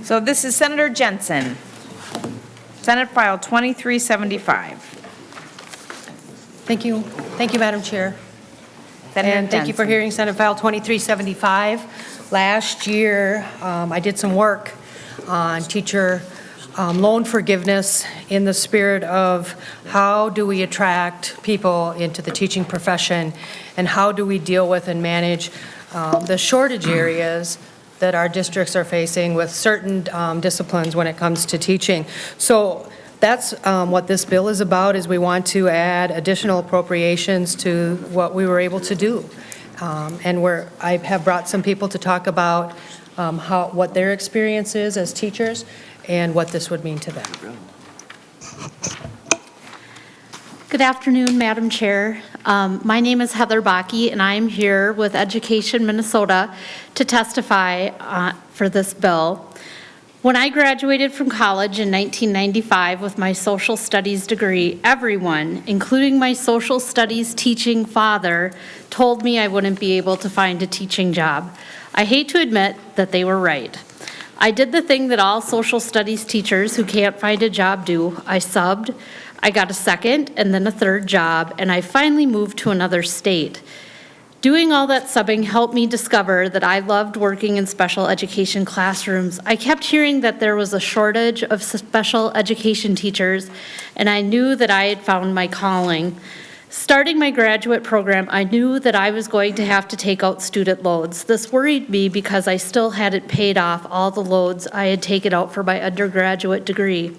So this is Senator Jensen. Senate File 2375. Thank you. Thank you, Madam Chair. Senator And thank you for Jensen. hearing Senate File 2375. Last year, I did some work on teacher loan forgiveness in the spirit of how do we attract people into the teaching profession and how do we deal with and manage the shortage areas that our districts are facing with certain disciplines when it comes to teaching. So that's what this bill is about, is we want to add additional appropriations to what we were able to do. I have brought some people to talk about what their experience is as teachers and what this would mean to them. Good afternoon, Madam Chair. My name is Heather Baki, and I'm here with Education Minnesota to testify for this bill. When I graduated from college in 1995 with my social studies degree, everyone, including my social studies teaching father, told me I wouldn't be able to find a teaching job. I hate to admit that they were right. I did the thing that all social studies teachers who can't find a job do. I subbed, I got a second and then a third job, and I finally moved to another state. Doing all that subbing helped me discover that I loved working in special education classrooms. I kept hearing that there was a shortage of special education teachers, and I knew that I had found my calling. Starting my graduate program, I knew that I was going to have to take out student loans. This worried me because I still hadn't paid off all the loans I had taken out for my undergraduate degree.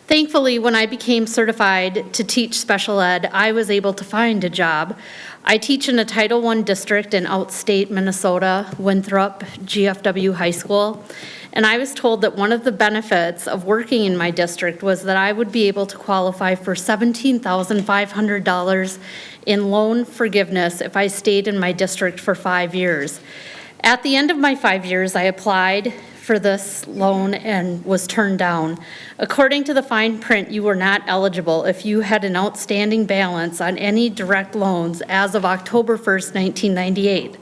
Thankfully, when I became certified to teach special ed, I was able to find a job. I teach in a Title I district in outstate Minnesota, Winthrop GFW High School, and I was told that one of the benefits of working in my district was that I would be able to qualify for $17,500 in loan forgiveness if I stayed in my district for 5 years. At the end of my 5 years, I applied for this loan and was turned down. According to the fine print, you were not eligible if you had an outstanding balance on any direct loans as of October 1st, 1998.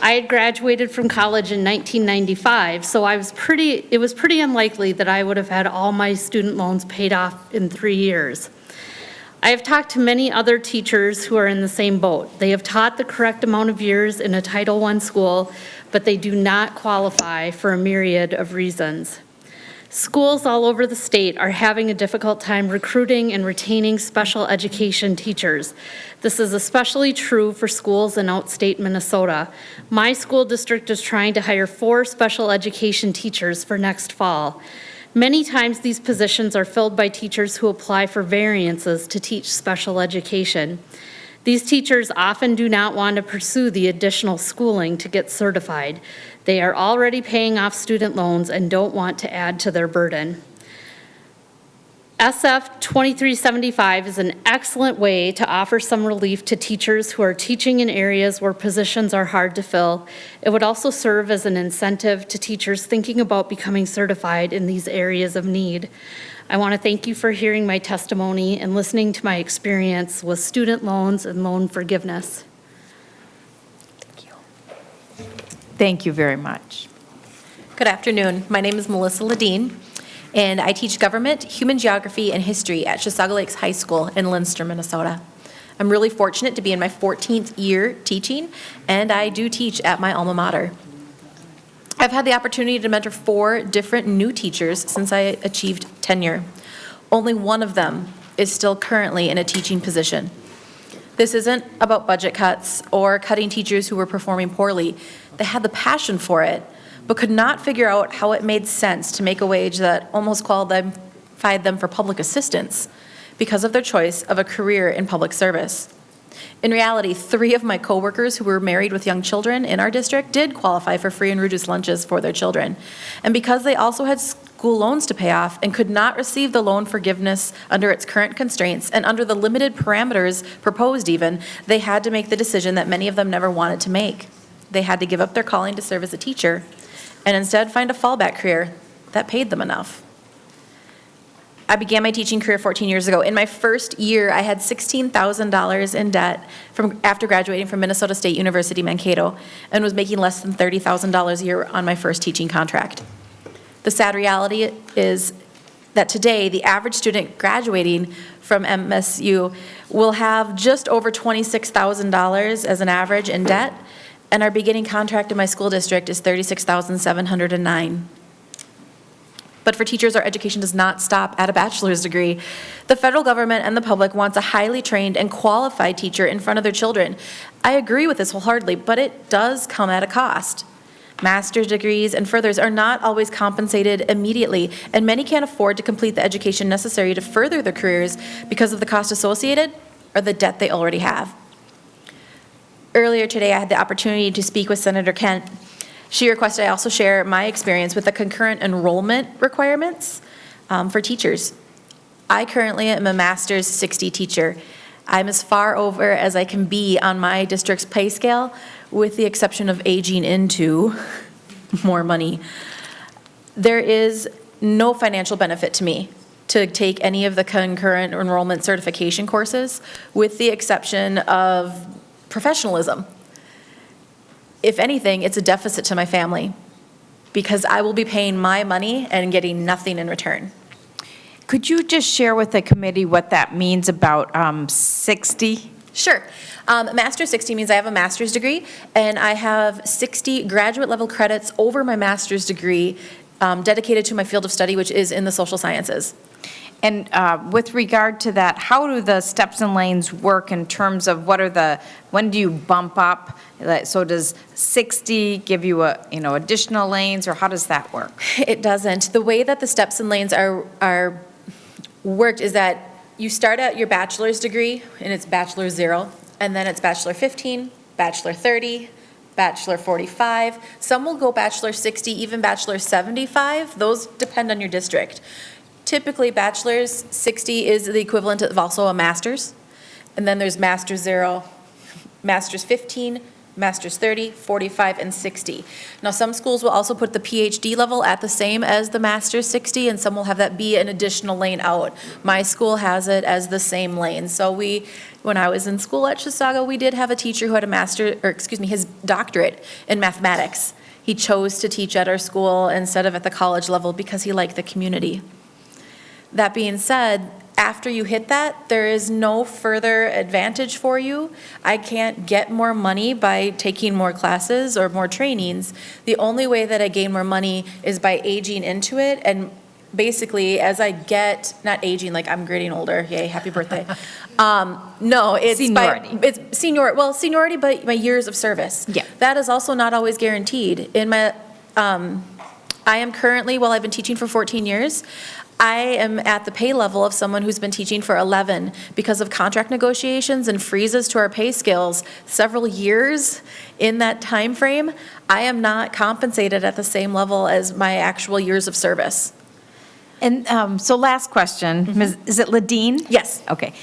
I had graduated from college in 1995, so it was pretty unlikely that I would have had all my student loans paid off in 3 years. I have talked to many other teachers who are in the same boat. They have taught the correct amount of years in a Title I school, but they do not qualify for a myriad of reasons. Schools all over the state are having a difficult time recruiting and retaining special education teachers. This is especially true for schools in outstate Minnesota. My school district is trying to hire 4 special education teachers for next fall. Many times these positions are filled by teachers who apply for variances to teach special education. These teachers often do not want to pursue the additional schooling to get certified. They are already paying off student loans and don't want to add to their burden. SF 2375 is an excellent way to offer some relief to teachers who are teaching in areas where positions are hard to fill. It would also serve as an incentive to teachers thinking about becoming certified in these areas of need. I want to thank you for hearing my testimony and listening to my experience with student loans and loan forgiveness. Thank you. Thank you very much. Good afternoon. My name is Melissa Ledeen, and I teach government, human geography, and history at Chisago Lakes High School in Lindster, Minnesota. I'm really fortunate to be in my 14th year teaching, and I do teach at my alma mater. I've had the opportunity to mentor 4 different new teachers since I achieved tenure. Only one of them is still currently in a teaching position. This isn't about budget cuts or cutting teachers who were performing poorly. They had the passion for it, but could not figure out how it made sense to make a wage that almost qualified them for public assistance because of their choice of a career in public service. In reality, 3 of my coworkers who were married with young children in our district did qualify for free and reduced lunches for their children. And because they also had school loans to pay off and could not receive the loan forgiveness under its current constraints and under the limited parameters proposed even, they had to make the decision that many of them never wanted to make. They had to give up their calling to serve as a teacher and instead find a fallback career that paid them enough. I began my teaching career 14 years ago. In my first year, I had $16,000 in debt after graduating from Minnesota State University, Mankato, and was making less than $30,000 a year on my first teaching contract. The sad reality is that today, the average student graduating from MSU will have just over $26,000 as an average in debt, and our beginning contract in my school district is $36,709. But for teachers, our education does not stop at a bachelor's degree. The federal government and the public wants a highly trained and qualified teacher in front of their children. I agree with this wholeheartedly, but it does come at a cost. Master's degrees and furthers are not always compensated immediately, and many can't afford to complete the education necessary to further their careers because of the cost associated or the debt they already have. Earlier today, I had the opportunity to speak with Senator Kent. She requested I also share my experience with the concurrent enrollment requirements for teachers. I currently am a master's 60 teacher. I'm as far over as I can be on my district's pay scale, with the exception of aging into more money. There is no financial benefit to me to take any of the concurrent enrollment certification courses, with the exception of professionalism. If anything, it's a deficit to my family, because I will be paying my money and getting nothing in return. Could you just share with the committee what that means about 60? Sure. Master's 60 means I have a master's degree, and I have 60 graduate level credits over my master's degree dedicated to my field of study, which is in the social sciences. And with regard to that, how do the steps and lanes work in terms of when do you bump up? So does 60 give you additional lanes, or how does that work? It doesn't. The way that the steps and lanes are worked is that you start at your bachelor's degree, and it's bachelor 0, and then it's bachelor 15, bachelor 30, bachelor 45. Some will go bachelor 60, even bachelor 75. Those depend on your district. Typically, bachelor's 60 is the equivalent of also a master's. And then there's master's 0, master's 15, master's 30, 45, and 60. Now, some schools will also put the PhD level at the same as the master's 60, and some will have that be an additional lane out. My school has it as the same lane. So when I was in school at Chisago, we did have a teacher who had his doctorate in mathematics. He chose to teach at our school instead of at the college level because he liked the community. That being said, after you hit that, there is no further advantage for you. I can't get more money by taking more classes or more trainings. The only way that I gain more money is by aging into it, and basically as I get, not aging like I'm getting older, yay, happy birthday. No, it's seniority. Seniority, but my years of service. Yeah. That is also not always guaranteed. I am currently, I've been teaching for 14 years, I am at the pay level of someone who's been teaching for 11 because of contract negotiations and freezes to our pay scales several years in that time frame. I am not compensated at the same level as my actual years of service. And so last question, is it Ladine? Yes. Okay.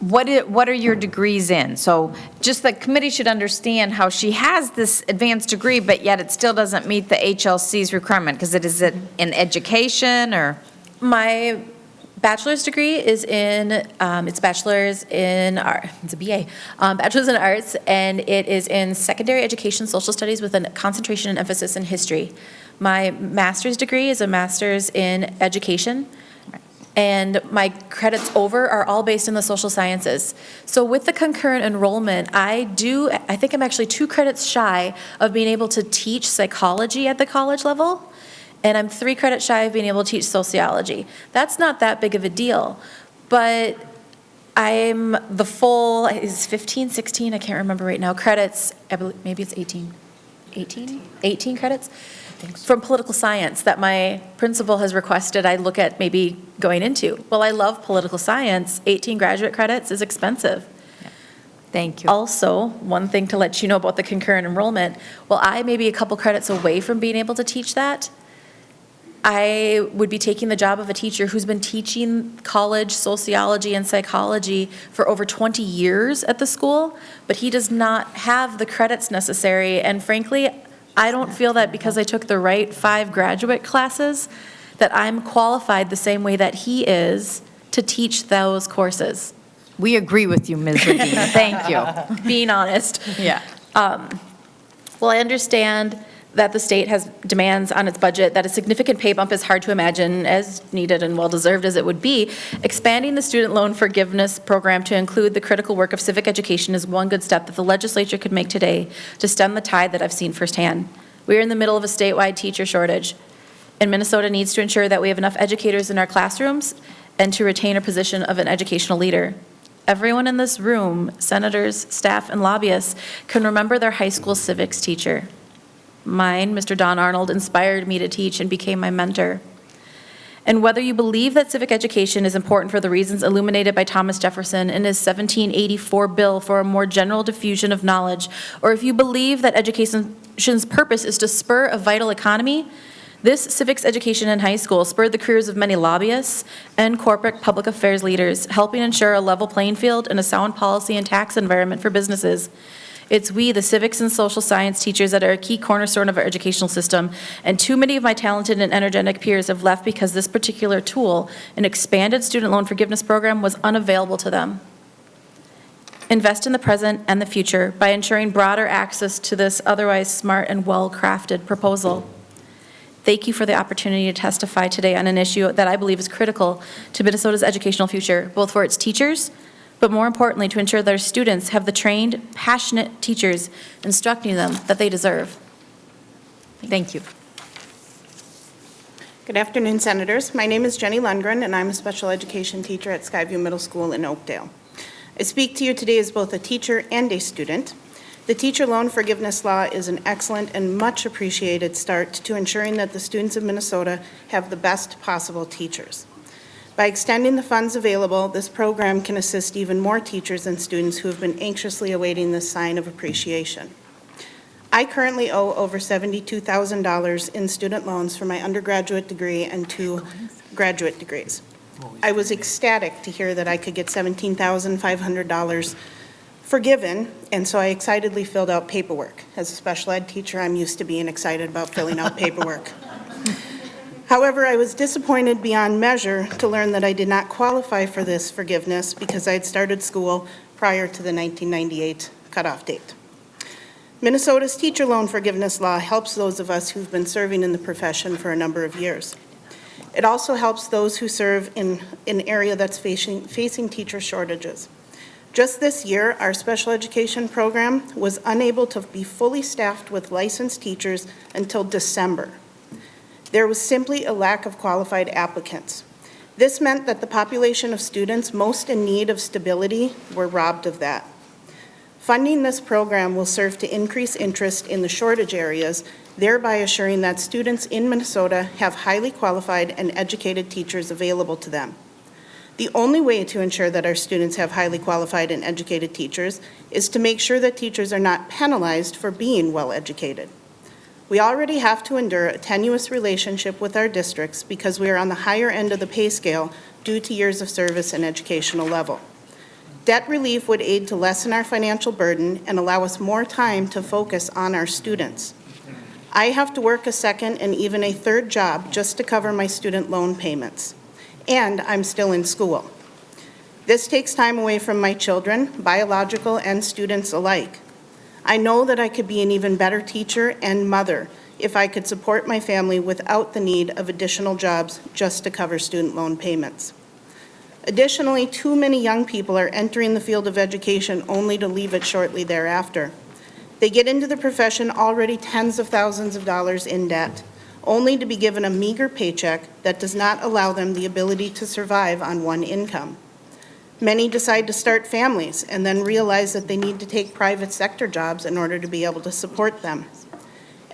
What are your degrees in? So just the committee should understand how she has this advanced degree, but yet it still doesn't meet the HLC's requirement, because is it in education or? My bachelor's degree is it's bachelor's in art, it's a BA, bachelor's in arts, and it is in secondary education, social studies with a concentration and emphasis in history. My master's degree is a master's in education. And my credits over are all based in the social sciences. So with the concurrent enrollment, I think I'm actually 2 credits shy of being able to teach psychology at the college level, and I'm 3 credits shy of being able to teach sociology. That's not that big of a deal, but I'm the full, is 15, 16, I can't remember right now, credits, I believe, maybe it's 18 credits from political science that my principal has requested I look at maybe going into. Well, I love political science. 18 graduate credits is expensive. Yeah. Thank you. Also, one thing to let you know about the concurrent enrollment, I may be a couple credits away from being able to teach that. I would be taking the job of a teacher who's been teaching college sociology and psychology for over 20 years at the school, but he does not have the credits necessary, and frankly, I don't feel that because I took the right 5 graduate classes that I'm qualified the same way that he is to teach those courses. We agree with you, Ms. Ladine. Thank you. Being honest. Yeah. I understand that the state has demands on its budget, that a significant pay bump is hard to imagine, as needed and well-deserved as it would be. Expanding the student loan forgiveness program to include the critical work of civic education is one good step that the legislature could make today to stem the tide that I've seen firsthand. We are in the middle of a statewide teacher shortage, and Minnesota needs to ensure that we have enough educators in our classrooms and to retain a position of an educational leader. Everyone in this room, senators, staff, and lobbyists, can remember their high school civics teacher. Mine, Mr. Don Arnold, inspired me to teach and became my mentor. And whether you believe that civic education is important for the reasons illuminated by Thomas Jefferson in his 1784 bill for a more general diffusion of knowledge, or if you believe that education's purpose is to spur a vital economy, this civics education in high school spurred the careers of many lobbyists and corporate public affairs leaders, helping ensure a level playing field and a sound policy and tax environment for businesses. It's we, the civics and social science teachers, that are a key cornerstone of our educational system, and too many of my talented and energetic peers have left because this particular tool, an expanded student loan forgiveness program, was unavailable to them. Invest in the present and the future by ensuring broader access to this otherwise smart and well-crafted proposal. Thank you for the opportunity to testify today on an issue that I believe is critical to Minnesota's educational future, both for its teachers, but more importantly, to ensure that our students have the trained, passionate teachers instructing them that they deserve. Thank you. Good afternoon, Senators. My name is Jenny Lundgren, and I'm a special education teacher at Skyview Middle School in Oakdale. I speak to you today as both a teacher and a student. The teacher loan forgiveness law is an excellent and much appreciated start to ensuring that the students of Minnesota have the best possible teachers. By extending the funds available, this program can assist even more teachers and students who have been anxiously awaiting this sign of appreciation. I currently owe over $72,000 in student loans for my undergraduate degree and 2 graduate degrees. I was ecstatic to hear that I could get $17,500 forgiven, and so I excitedly filled out paperwork. As a special ed teacher, I'm used to being excited about filling out paperwork. However, I was disappointed beyond measure to learn that I did not qualify for this forgiveness because I had started school prior to the 1998 cutoff date. Minnesota's teacher loan forgiveness law helps those of us who've been serving in the profession for a number of years. It also helps those who serve in an area that's facing teacher shortages. Just this year, our special education program was unable to be fully staffed with licensed teachers until December. There was simply a lack of qualified applicants. This meant that the population of students most in need of stability were robbed of that. Funding this program will serve to increase interest in the shortage areas, thereby assuring that students in Minnesota have highly qualified and educated teachers available to them. The only way to ensure that our students have highly qualified and educated teachers is to make sure that teachers are not penalized for being well educated. We already have to endure a tenuous relationship with our districts because we are on the higher end of the pay scale due to years of service and educational level. Debt relief would aid to lessen our financial burden and allow us more time to focus on our students. I have to work a second and even a third job just to cover my student loan payments, and I'm still in school. This takes time away from my children, biological and students alike. I know that I could be an even better teacher and mother if I could support my family without the need of additional jobs just to cover student loan payments. Additionally, too many young people are entering the field of education only to leave it shortly thereafter. They get into the profession already tens of thousands of dollars in debt, only to be given a meager paycheck that does not allow them the ability to survive on one income. Many decide to start families and then realize that they need to take private sector jobs in order to be able to support them.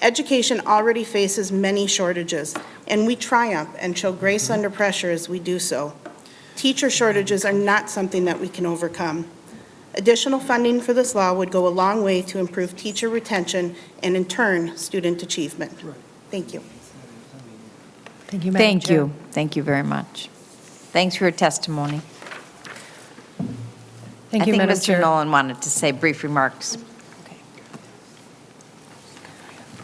Education already faces many shortages, and we triumph and show grace under pressure as we do so. Teacher shortages are not something that we can overcome. Additional funding for this law would go a long way to improve teacher retention and, in turn, student achievement. Thank you. Thank you, Madam Thank Chair. you. Thank you very much. Thanks for your testimony. Thank you, I Madam think Mr. Chair. Nolan wanted to say brief remarks.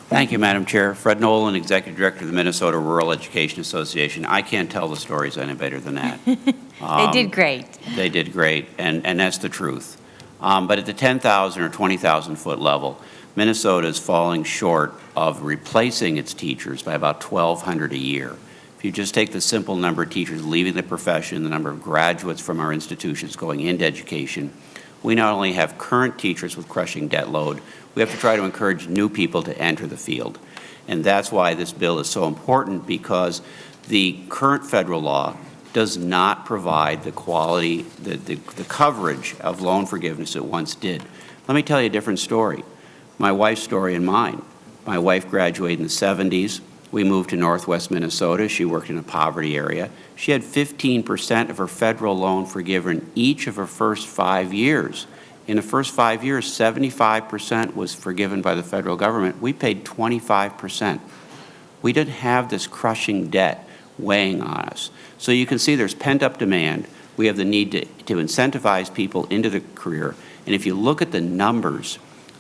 Thank you, Madam Chair. Fred Nolan, Executive Director of the Minnesota Rural Education Association. I can't tell the stories any better than that. They did great. They did great, and that's the truth. But at the 10,000 or 20,000 foot level, Minnesota is falling short of replacing its teachers by about 1,200 a year. If you just take the simple number of teachers leaving the profession, the number of graduates from our institutions going into education, we not only have current teachers with crushing debt load, we have to try to encourage new people to enter the field. And that's why this bill is so important, because the current federal law does not provide the quality, the coverage of loan forgiveness it once did. Let me tell you a different story. My wife's story and mine. My wife graduated in the 70s. We moved to Northwest Minnesota. She worked in a poverty area. She had 15% of her federal loan forgiven each of her first 5 years. In the first 5 years, 75% was forgiven by the federal government. We paid 25%. We didn't have this crushing debt weighing on us. So you can see there's pent-up demand. We have the need to incentivize people into the career. And if you look at the numbers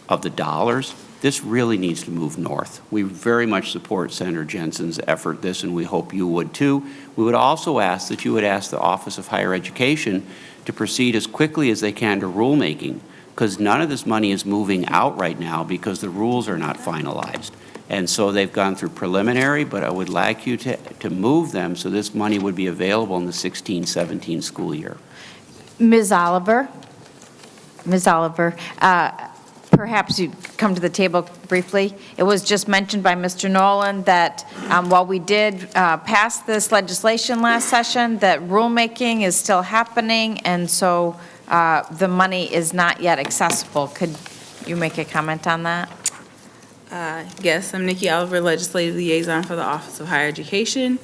of the dollars, this really needs to move north. We very much support Senator Jensen's effort this, and we hope you would too. We would also ask that you would ask the Office of Higher Education to proceed as quickly as they can to rulemaking, because none of this money is moving out right now because the rules are not finalized. And so they've gone through preliminary, but I would like you to move them so this money would be available in the 16-17 school year. Ms. Oliver, perhaps you come to the table briefly. It was just mentioned by Mr. Nolan that while we did pass this legislation last session, that rulemaking is still happening, and so the money is not yet accessible. Could you make a comment on that? Yes, I'm Nikki Oliver, Legislative Liaison for the Office of Higher Education.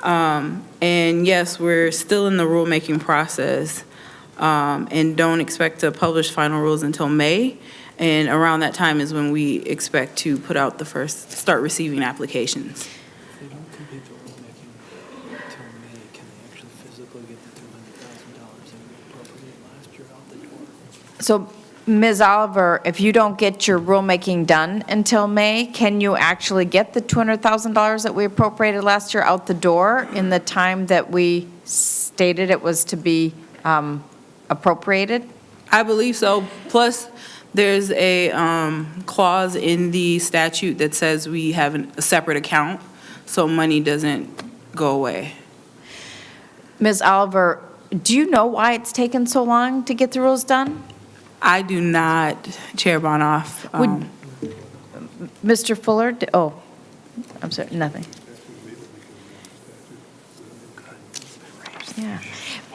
And yes, we're still in the rulemaking process and don't expect to publish final rules until May. And around that time is when we expect to put out start receiving applications. If they don't complete the rulemaking until May, can they actually physically get the $200,000 that we appropriated last year out the door? So, Ms. Oliver, if you don't get your rulemaking done until May, can you actually get the $200,000 that we appropriated last year out the door in the time that we stated it was to be appropriated? I believe so. Plus, there's a clause in the statute that says we have a separate account, so money doesn't go away. Ms. Oliver, do you know why it's taken so long to get the rules done? I do not, Chair Bonoff. Mr. Fuller, oh, I'm sorry, nothing. Yeah.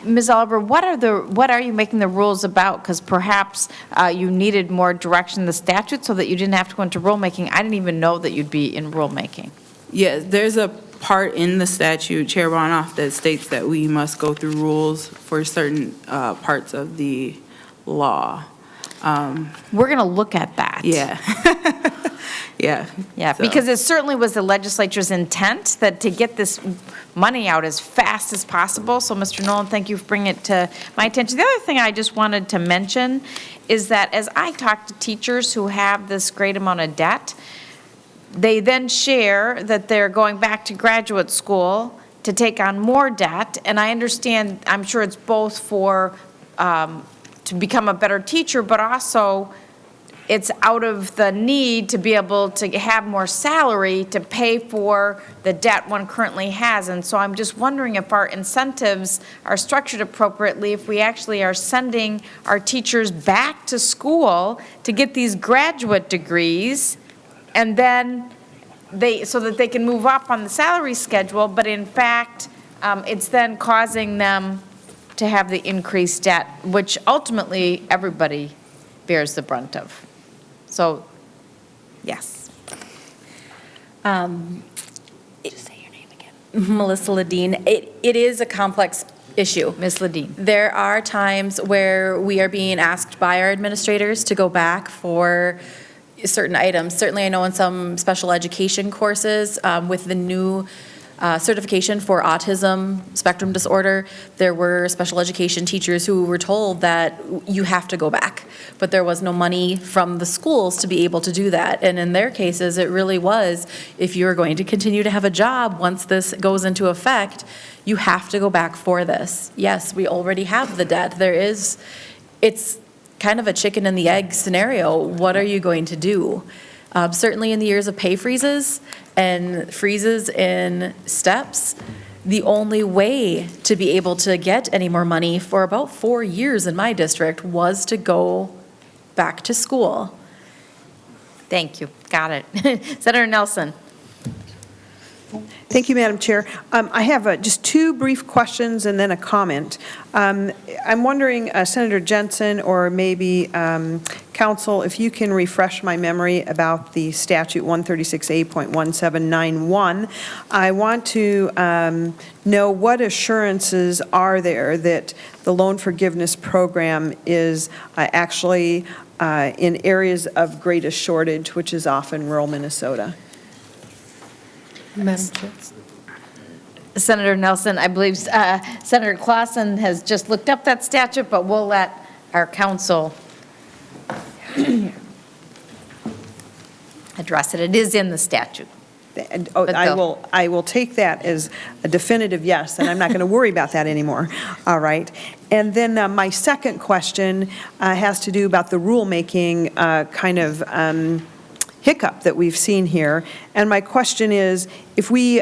Ms. Oliver, what are you making the rules about? Because perhaps you needed more direction in the statute so that you didn't have to go into rulemaking. I didn't even know that you'd be in rulemaking. Yes, there's a part in the statute, Chair Bonoff, that states that we must go through rules for certain parts of the law. We're going to look at that. Yeah. Yeah. Yeah, So- because it certainly was the legislature's intent that to get this money out as fast as possible. So, Mr. Nolan, thank you for bringing it to my attention. The other thing I just wanted to mention is that as I talk to teachers who have this great amount of debt, they then share that they're going back to graduate school to take on more debt. And I understand, I'm sure it's both for to become a better teacher, but also it's out of the need to be able to have more salary to pay for the debt one currently has. And so I'm just wondering if our incentives are structured appropriately, if we actually are sending our teachers back to school to get these graduate degrees, and then so that they can move up on the salary schedule, but in fact, it's then causing them to have the increased debt, which ultimately everybody bears the brunt of. So, yes. Just say your name again. Melissa Ledeen. It is a complex issue. Ms. Ledeen. There are times where we are being asked by our administrators to go back for certain items. Certainly, I know in some special education courses with the new certification for autism spectrum disorder, there were special education teachers who were told that you have to go back, but there was no money from the schools to be able to do that. And in their cases, it really was, if you're going to continue to have a job once this goes into effect, you have to go back for this. Yes, we already have the debt. kind of a chicken and the egg scenario. What are you going to do? Certainly in the years of pay freezes and freezes in steps, the only way to be able to get any more money for about 4 years in my district was to go back to school. Thank you. Got it. Senator Nelson. Thank you, Madam Chair. I have just two brief questions and then a comment. I'm wondering, Senator Jensen or maybe Council, if you can refresh my memory about the statute 136A.1791. I want to know what assurances are there that the loan forgiveness program is actually in areas of greatest shortage, which is often rural Minnesota. Madam Chair. Senator Nelson, I believe Senator Clausen has just looked up that statute, but we'll let our council address it. It is in the statute. I will take that as a definitive yes, and I'm not going to worry about that anymore. All right. And then my second question has to do about the rulemaking kind of hiccup that we've seen here. And my question is, if we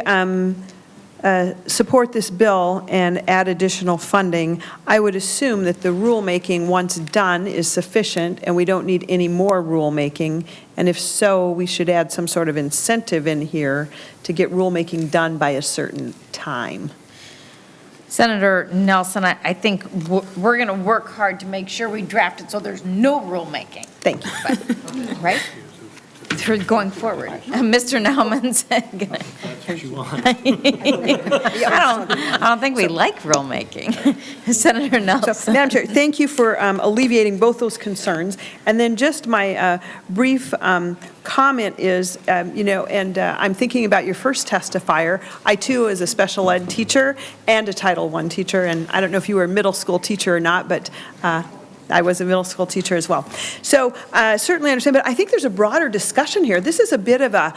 support this bill and add additional funding, I would assume that the rulemaking, once done, is sufficient and we don't need any more rulemaking. And if so, we should add some sort of incentive in here to get rulemaking done by a certain time. Senator Nelson, I think we're going to work hard to make sure we draft it so there's no rulemaking. Thank you. But, right? For going forward. Mr. Nauman's gonna. That's what you want. I don't think we like rulemaking. Senator Nelson. So, Madam Chair, thank you for alleviating both those concerns. And then just my brief comment is, I'm thinking about your first testifier. I, too, as a special ed teacher and a Title I teacher, and I don't know if you were a middle school teacher or not, but I was a middle school teacher as well. So certainly understand, but I think there's a broader discussion here. This is a bit of a,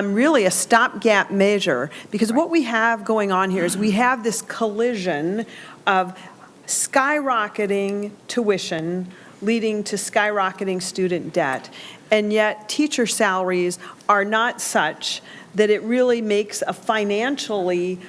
really a stopgap measure, because what we have going on here is we have this collision of skyrocketing tuition leading to skyrocketing student debt, and yet teacher salaries are not such that it really makes a financially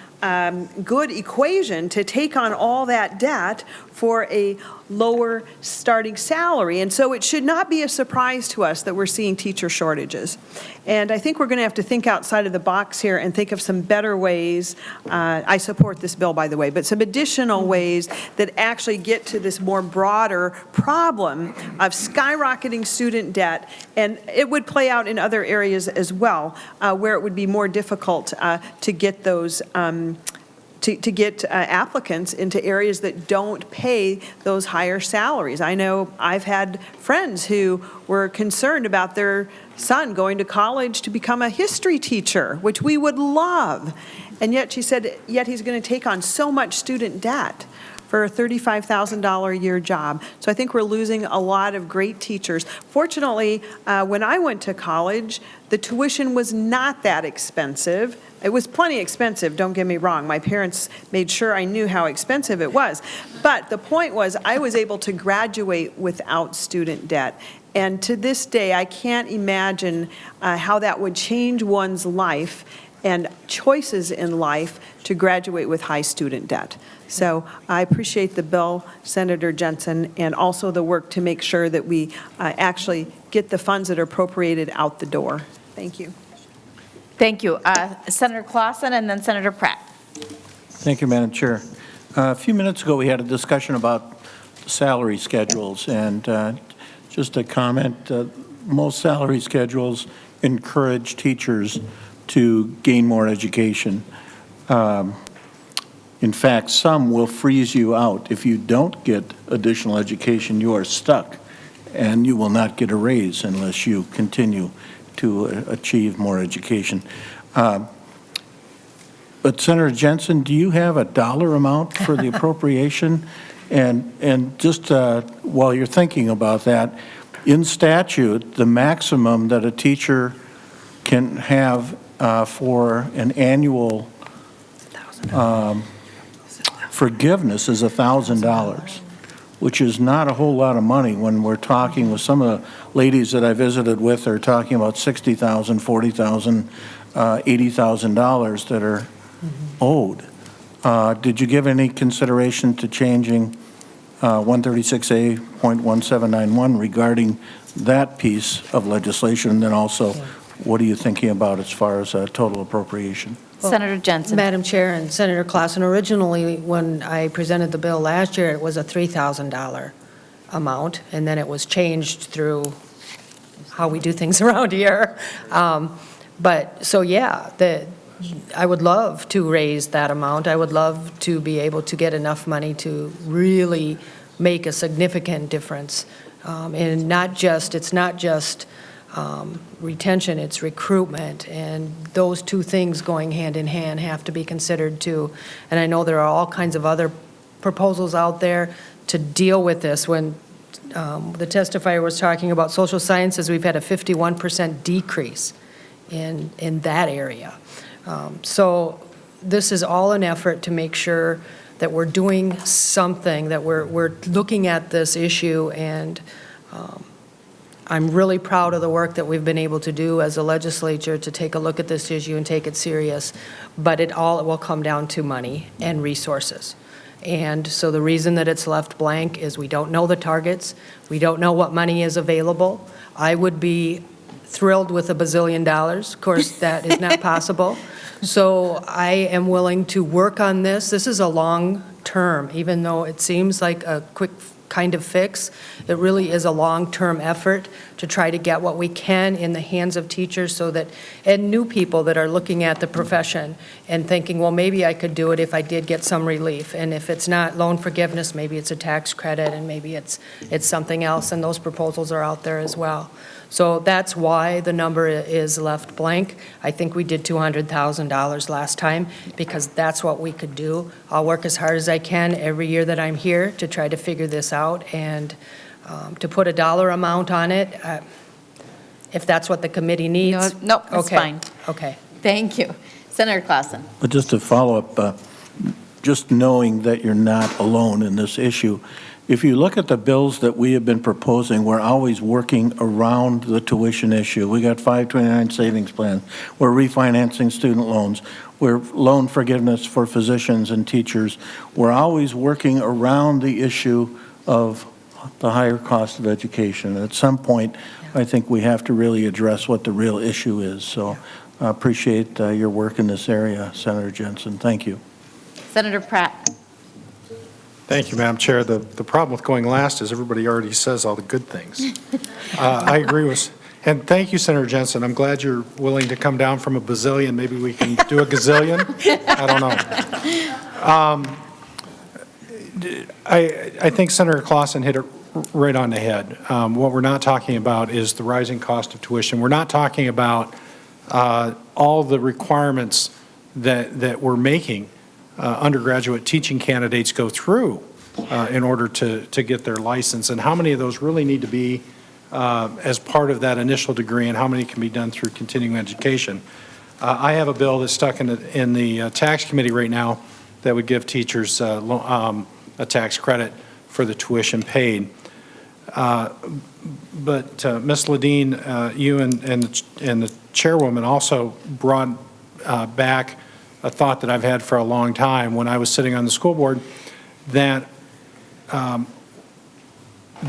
good equation to take on all that debt for a lower starting salary. And so it should not be a surprise to us that we're seeing teacher shortages. And I think we're going to have to think outside of the box here and think of some better ways. I support this bill, by the way, but some additional ways that actually get to this more broader problem of skyrocketing student debt. And it would play out in other areas as well, where it would be more difficult to get those to get applicants into areas that don't pay those higher salaries. I know I've had friends who were concerned about their son going to college to become a history teacher, which we would love. And yet she said, yet he's going to take on so much student debt for a $35,000 a year job. So I think we're losing a lot of great teachers. Fortunately, when I went to college, the tuition was not that expensive. It was plenty expensive, don't get me wrong. My parents made sure I knew how expensive it was. But the point was, I was able to graduate without student debt. And to this day, I can't imagine how that would change one's life and choices in life to graduate with high student debt. So I appreciate the bill, Senator Jensen, and also the work to make sure that we actually get the funds that are appropriated out the door. Thank you. Thank you. Senator Clausen and then Senator Pratt. Thank you, Madam Chair. A few minutes ago, we had a discussion about salary schedules, and just a comment, most salary schedules encourage teachers to gain more education. In fact, some will freeze you out. If you don't get additional education, you are stuck, and you will not get a raise unless you continue to achieve more education. But Senator Jensen, do you have a dollar amount for the appropriation? And just while you're thinking about that, in statute, the maximum that a teacher can have for an annual forgiveness is $1,000. which is not a whole lot of money when we're talking with some of the ladies that I visited with are talking about $60,000, $40,000, $80,000 that are owed. Did you give any consideration to changing 136A.1791 regarding that piece of legislation? And then also, what are you thinking about as far as total appropriation? Senator Jensen. Madam Chair and Senator Clausen, originally, when I presented the bill last year, it was a $3,000 amount, and then it was changed through how we do things around here. But, so yeah, I would love to raise that amount. I would love to be able to get enough money to really make a significant difference. And it's not just retention, it's recruitment, and those two things going hand in hand have to be considered too. And I know there are all kinds of other proposals out there to deal with this. When the testifier was talking about social sciences, we've had a 51% decrease in that area. So this is all an effort to make sure that we're doing something, that we're looking at this issue, and I'm really proud of the work that we've been able to do as a legislature to take a look at this issue and take it serious, but it will come down to money and resources. And so the reason that it's left blank is we don't know the targets, we don't know what money is available. I would be thrilled with $1 bazillion. Of course, that is not possible. So I am willing to work on this. This is a long term, even though it seems like a quick kind of fix. It really is a long-term effort to try to get what we can in the hands of teachers so that, and new people that are looking at the profession and thinking, well, maybe I could do it if I did get some relief. And if it's not loan forgiveness, maybe it's a tax credit, and maybe it's something else, and those proposals are out there as well. So that's why the number is left blank. I think we did $200,000 last time because that's what we could do. I'll work as hard as I can every year that I'm here to try to figure this out, and to put a dollar amount on it, if that's what the committee needs. No, it's Okay. fine. Okay. Thank you. Senator Clausen. But just to follow up, just knowing that you're not alone in this issue, if you look at the bills that we have been proposing, we're always working around the tuition issue. We got 529 savings plans. We're refinancing student loans. We're loan forgiveness for physicians and teachers. We're always working around the issue of the higher cost of education. At some point, I think we have to really address what the real issue is. So I appreciate your work in this area, Senator Jensen. Thank you. Senator Pratt. Thank you, Madam Chair. The problem with going last is everybody already says all the good things. I agree with, and thank you, Senator Jensen. I'm glad you're willing to come down from $1 bazillion. Maybe we can do a gazillion. I don't know. I think Senator Clausen hit it right on the head. What we're not talking about is the rising cost of tuition. We're not talking about all the requirements that we're making undergraduate teaching candidates go through in order to get their license, and how many of those really need to be as part of that initial degree, and how many can be done through continuing education. I have a bill that's stuck in the tax committee right now that would give teachers a tax credit for the tuition paid. But Ms. Ledeen, you and the chairwoman also brought back a thought that I've had for a long time when I was sitting on the school board, that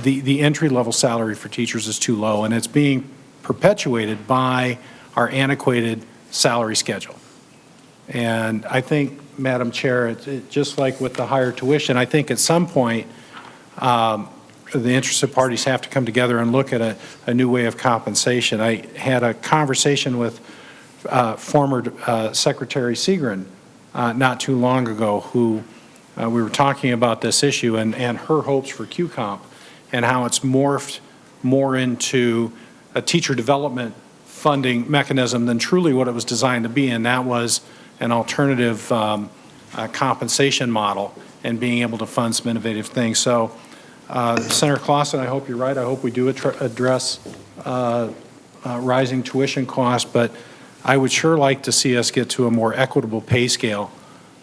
the entry-level salary for teachers is too low, and it's being perpetuated by our antiquated salary schedule. And I think, Madam Chair, just like with the higher tuition, I think at some point the interested parties have to come together and look at a new way of compensation. I had a conversation with former Secretary Seagren not too long ago, who we were talking about this issue and her hopes for QComp and how it's morphed more into a teacher development funding mechanism than truly what it was designed to be, and that was an alternative compensation model and being able to fund some innovative things. So Senator Clausen, I hope you're right. I hope we do address rising tuition costs, but I would sure like to see us get to a more equitable pay scale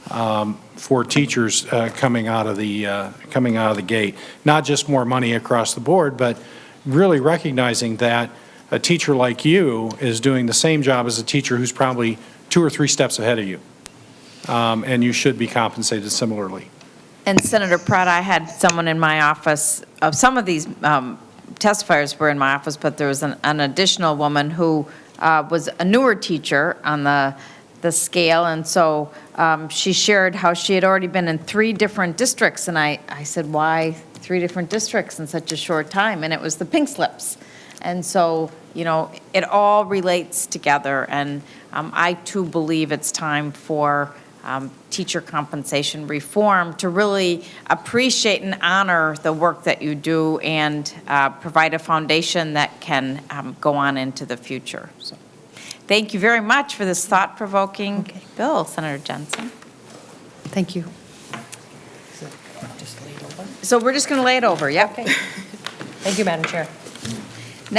for teachers coming out of the gate. Not just more money across the board, but really recognizing that a teacher like you is doing the same job as a teacher who's probably 2 or 3 steps ahead of you. And you should be compensated similarly. And Senator Pratt, I had someone in my office, some of these testifiers were in my office, but there was an additional woman who was a newer teacher on the scale, and so she shared how she had already been in 3 different districts, and I said, why 3 different districts in such a short time? And it was the pink slips. And so, it all relates together, and I too believe it's time for teacher compensation reform to really appreciate and honor the work that you do and provide a foundation that can go on into the future. So, thank you very much for this thought-provoking bill, Senator Jensen. Thank you. So we're just going to lay it over, yep. Thank you, Madam Chair.